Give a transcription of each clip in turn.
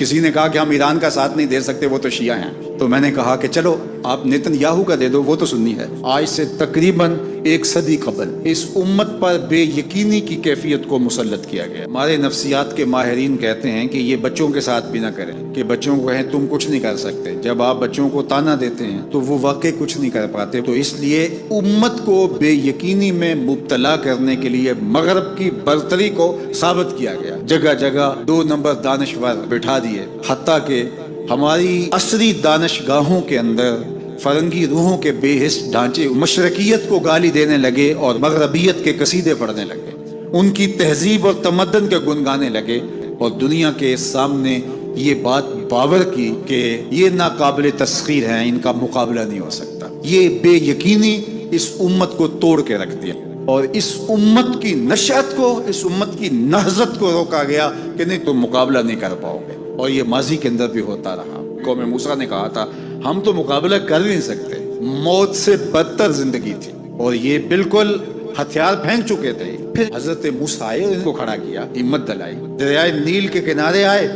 کسی نے کہا کہ ہم ایران کا ساتھ نہیں دے سکتے، وہ تو شیعہ ہیں۔ تو میں نے کہا کہ چلو آپ نیتن یاہو کا دے دو، وہ تو سنی ہے۔ آج سے تقریباً 1 صدی قبل اس امت پر بے یقینی کی کیفیت کو مسلط کیا گیا۔ ہمارے نفسیات کے ماہرین کہتے ہیں کہ یہ بچوں کے ساتھ بھی نہ کریں، کہ بچوں کو کہیں تم کچھ نہیں کر سکتے۔ جب آپ بچوں کو تانا دیتے ہیں تو وہ واقعی کچھ نہیں کر پاتے۔ تو اس لیے امت کو بے یقینی میں مبتلا کرنے کے لیے مغرب کی برتری کو ثابت کیا گیا۔ جگہ جگہ 2 نمبر دانشور بٹھا دیے، حتیٰ کہ ہماری عصری دانشگاہوں کے اندر فرنگی روحوں کے بے حس ڈھانچے مشرقیت کو گالی دینے لگے اور مغربیت کے قصیدے پڑھنے لگے، ان کی تہذیب اور تمدن کے گن گانے لگے، اور دنیا کے سامنے یہ بات باور کی کہ یہ ناقابل تسخیر ہیں، ان کا مقابلہ نہیں ہو سکتا۔ یہ بے یقینی اس امت کو توڑ کے رکھ دیا، اور اس امت کی نشأت کو، اس امت کی نہضت کو روکا گیا کہ نہیں تم مقابلہ نہیں کر پاؤ گے۔ اور یہ ماضی کے اندر بھی ہوتا رہا۔ قوم موسیٰ نے کہا تھا ہم تو مقابلہ کر نہیں سکتے، موت سے بدتر زندگی تھی، اور یہ بالکل ہتھیار پھینک چکے تھے۔ پھر حضرت موسیٰ آئے اور ان کو کھڑا کیا، ہمت دلائی، دریائے نیل کے کنارے آئے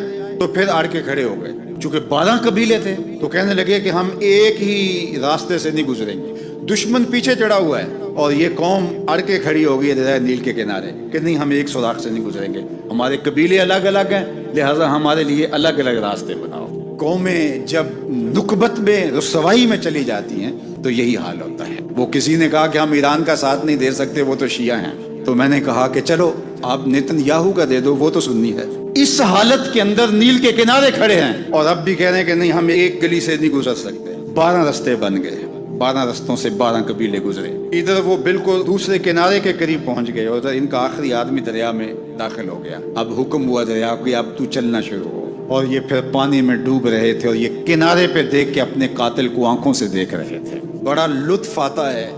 تو پھر آڑ کے کھڑے ہو گئے۔ چونکہ 12 قبیلے تھے تو کہنے لگے کہ ہم ایک ہی راستے سے نہیں گزریں گے، دشمن پیچھے چڑھا ہوا ہے اور یہ قوم اڑ کے کھڑی ہوگی دریا نیل کے کنارے کہ نہیں ہم ایک سوراخ سے نہیں گزریں گے، ہمارے قبیلے الگ الگ ہیں، لہٰذا ہمارے لیے الگ الگ راستے بناؤ۔ قومیں جب نکبت میں رسوائی میں چلی جاتی ہیں تو یہی حال ہوتا ہے۔ وہ کسی نے کہا کہ ہم ایران کا ساتھ نہیں دے سکتے، وہ تو شیعہ ہیں۔ تو میں نے کہا کہ چلو آپ نیتن یاہو کا دے دو، وہ تو سنی ہے۔ اس حالت کے اندر نیل کے کنارے کھڑے ہیں اور اب بھی کہہ رہے ہیں کہ نہیں ہم ایک گلی سے نہیں گزر سکتے۔ 12 رستے بن گئے، 12 رستوں سے 12 قبیلے گزرے۔ ادھر وہ بالکل دوسرے کنارے کے قریب پہنچ گئے اور ادھر ان کا آخری آدمی دریا میں داخل ہو گیا۔ اب حکم ہوا دریا کو اب تو چلنا شروع ہو، اور یہ پھر پانی میں ڈوب رہے تھے اور یہ کنارے پہ دیکھ کے اپنے قاتل کو آنکھوں سے دیکھ رہے تھے۔ بڑا لطف آتا ہے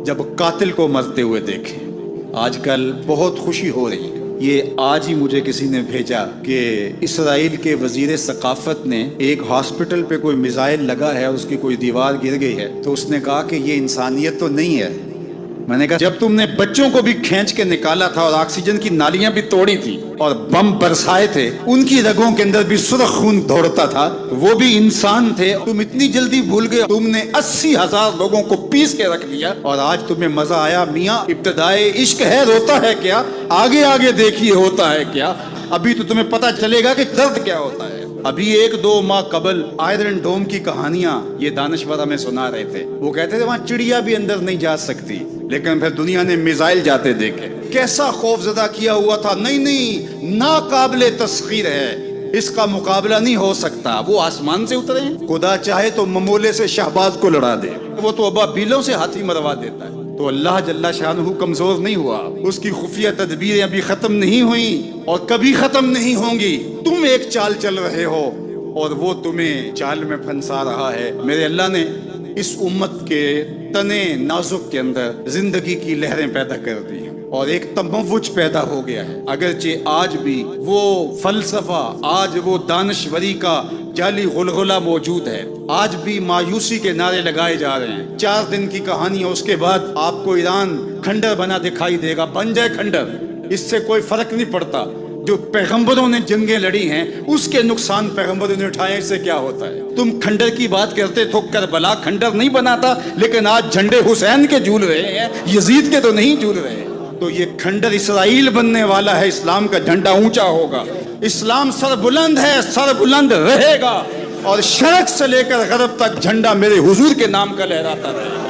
جب قاتل کو مرتے ہوئے دیکھیں۔ آج کل بہت خوشی ہو رہی ہے۔ یہ آج ہی مجھے کسی نے بھیجا کہ اسرائیل کے وزیر ثقافت نے ایک ہاسپٹل پہ کوئی میزائل لگا ہے اور اس کی کوئی دیوار گر گئی ہے، تو اس نے کہا کہ یہ انسانیت تو نہیں ہے۔ میں نے کہا جب تم نے بچوں کو بھی کھینچ کے نکالا تھا اور آکسیجن کی نالیاں بھی توڑی تھی اور بم برسائے تھے، ان کی رگوں کے اندر بھی سرخ خون دوڑتا تھا، وہ بھی انسان تھے، تم اتنی جلدی بھول گئے؟ تم نے 80,000 لوگوں کو پیس کے رکھ دیا اور آج تمہیں مزہ آیا؟ میاں ابتدائے عشق ہے، روتا ہے کیا؟ آگے آگے دیکھیے ہوتا ہے کیا؟ ابھی تو تمہیں پتہ چلے گا کہ درد کیا ہوتا ہے۔ ابھی 1-2 ماہ قبل آئرن ڈوم کی کہانیاں یہ دانشور ہمیں سنا رہے تھے۔ وہ کہتے تھے وہاں چڑیا بھی اندر نہیں جا سکتی، لیکن پھر دنیا نے میزائل جاتے دیکھے، کیسا خوف زدہ کیا ہوا تھا۔ نہیں ناقابل تسخیر ہے، اس کا مقابلہ نہیں ہو سکتا۔ وہ آسمان سے اترے ہیں، خدا چاہے تو ممولے سے شہباز کو لڑا دے، وہ تو ابابیلوں سے ہاتھی مروا دیتا ہے۔ تو اللہ جل شانہ کمزور نہیں ہوا، اس کی خفیہ تدبیریں ابھی ختم نہیں ہوئیں اور کبھی ختم نہیں ہوں گی۔ تم ایک چال چل رہے ہو اور وہ تمہیں چال میں پھنسا رہا ہے۔ میرے اللہ نے اس امت کے تنے نازک کے اندر زندگی کی لہریں پیدا کر دی ہیں اور ایک تموج پیدا ہو گیا ہے۔ اگرچہ آج بھی وہ فلسفہ، آج وہ دانشوری کا جعلی غلغلہ موجود ہے، آج بھی مایوسی کے نعرے لگائے جا رہے ہیں۔ 4 دن کی کہانی ہے، اس کے بعد آپ کو ایران کھنڈر بنا دکھائی دے گا، بن جائے کھنڈر، اس سے کوئی فرق نہیں پڑتا۔ جو پیغمبروں نے جنگیں لڑی ہیں اس کے نقصان پیغمبروں نے اٹھائے، اس سے کیا ہوتا ہے؟ تم کھنڈر کی بات کرتے تھو، کربلا کھنڈر نہیں بنا تھا، لیکن آج جھنڈے حسین کے جھول رہے ہیں، یزید کے تو نہیں جھول رہے۔ تو یہ کھنڈر اسرائیل بننے والا ہے، اسلام کا جھنڈا اونچا ہوگا، اسلام سر بلند ہے، سر بلند رہے گا، اور شرق سے لے کر غرب تک جھنڈا میرے حضور کے نام کا لہراتا رہے گا۔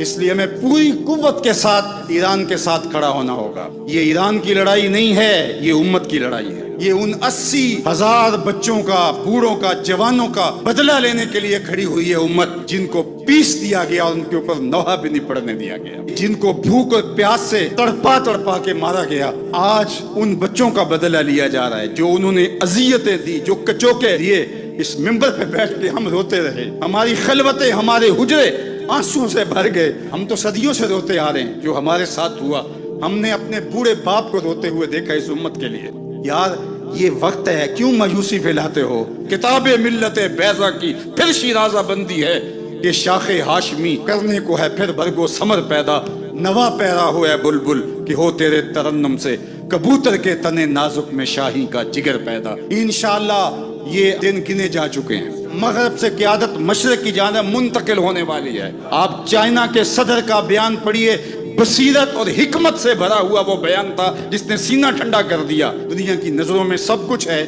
اس لیے ہمیں پوری قوت کے ساتھ ایران کے ساتھ کھڑا ہونا ہوگا۔ یہ ایران کی لڑائی نہیں ہے، یہ امت کی لڑائی ہے۔ یہ ان 80,000 بچوں کا، بوڑھوں کا، جوانوں کا بدلہ لینے کے لیے کھڑی ہوئی ہے امت، جن کو پیس دیا گیا اور ان کے اوپر نوحہ بھی نہیں پڑنے دیا گیا، جن کو بھوک اور پیاس سے تڑپا تڑپا کے مارا گیا۔ آج ان بچوں کا بدلہ لیا جا رہا ہے جو انہوں نے اذیتیں دی، جو کچوکے دیے۔ اس ممبر پہ بیٹھ کے ہم روتے رہے، ہماری خلوتیں، ہمارے حجرے آنسوں سے بھر گئے۔ ہم تو صدیوں سے روتے آ رہے ہیں جو ہمارے ساتھ ہوا۔ ہم نے اپنے بوڑھے باپ کو روتے ہوئے دیکھا اس امت کے لیے۔ یار یہ وقت ہے، کیوں مایوسی پھیلاتے ہو؟ کتاب ملت بیضا کی پھر شیرازہ بندی ہے کہ شاخ ہاشمی کرنے کو ہے پھر برگو ثمر پیدا۔ نوا پیرا ہو ہے بلبل کہ ہو تیرے ترنم سے، کبوتر کے تنے نازک میں شاہی کا جگر پیدا۔ انشاءاللہ یہ دن گنے جا چکے ہیں. مغرب سے قیادت مشرق کی جانب منتقل ہونے والی ہے. آپ چائنا کے صدر کا بیان پڑھیے، بصیرت اور حکمت سے بھرا ہوا وہ بیان تھا جس نے سینہ ٹھنڈا کر دیا. دنیا کی نظروں میں سب کچھ ہے،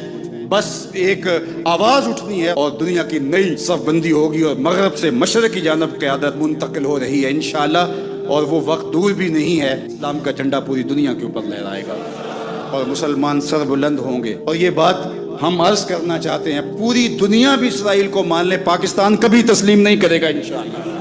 بس ایک آواز اٹھنی ہے اور دنیا کی نئی صف بندی ہوگی اور مغرب سے مشرق کی جانب قیادت منتقل ہو رہی ہے انشاءاللہ. اور وہ وقت دور بھی نہیں ہے، اسلام کا جھنڈا پوری دنیا کے اوپر لہرائے گا اور مسلمان سر بلند ہوں گے. اور یہ بات ہم عرض کرنا چاہتے ہیں، پوری دنیا بھی اسرائیل کو مان لے، پاکستان کبھی تسلیم نہیں کرے گا انشاءاللہ.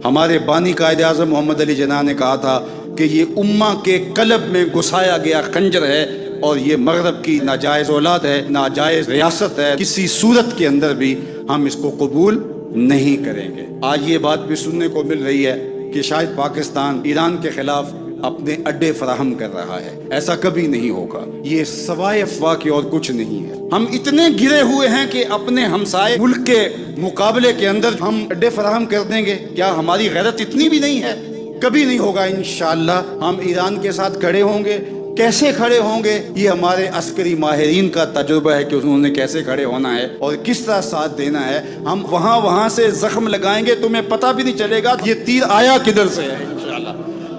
ہمارے بانی قائد اعظم محمد علی جناح نے کہا تھا کہ یہ امہ کے قلب میں گھسایا گیا خنجر ہے اور یہ مغرب کی ناجائز اولاد ہے، ناجائز ریاست ہے، کسی صورت کے اندر بھی ہم اس کو قبول نہیں کریں گے. آج یہ بات بھی سننے کو مل رہی ہے کہ شاید پاکستان ایران کے خلاف اپنے اڈے فراہم کر رہا ہے. ایسا کبھی نہیں ہوگا، یہ سوائے افواہ کے اور کچھ نہیں ہے. ہم اتنے گرے ہوئے ہیں کہ اپنے ہمسائے ملک کے مقابلے کے اندر ہم اڈے فراہم کر دیں گے. کیا ہماری غیرت اتنی بھی نہیں ہے؟ کبھی نہیں ہوگا انشاءاللہ. ہم ایران کے ساتھ کھڑے ہوں گے. کیسے کھڑے ہوں گے؟ یہ ہمارے عسکری ماہرین کا تجربہ ہے کہ انہوں نے کیسے کھڑے ہونا ہے اور کس طرح ساتھ دینا ہے. ہم وہاں سے زخم لگائیں گے، تمہیں پتہ بھی نہیں چلے گا یہ تیر آیا کدھر سے ہے انشاءاللہ.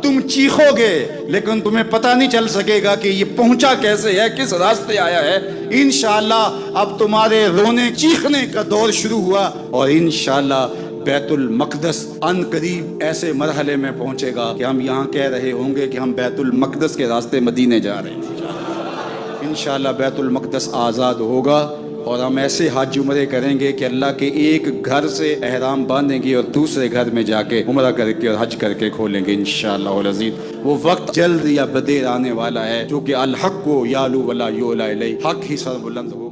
تم چیخو گے لیکن تمہیں پتہ نہیں چل سکے گا کہ یہ پہنچا کیسے ہے، کس راستے آیا ہے. انشاءاللہ اب تمہارے رونے چیخنے کا دور شروع ہوا اور انشاءاللہ بیت المقدس ان قریب ایسے مرحلے میں پہنچے گا کہ ہم یہاں کہہ رہے ہوں گے کہ ہم بیت المقدس کے راستے مدینے جا رہے ہیں. انشاءاللہ بیت المقدس آزاد ہوگا اور ہم ایسے حج عمرے کریں گے کہ اللہ کے ایک گھر سے احرام باندھیں گے اور دوسرے گھر میں جا کے عمرہ کر کے اور حج کر کے کھولیں گے انشاءاللہ العزیز. وہ وقت جلد یا بدیر آنے والا ہے جو کہ الحق کو یالو ولا یولا الیہ، حق ہی سر بلند ہو.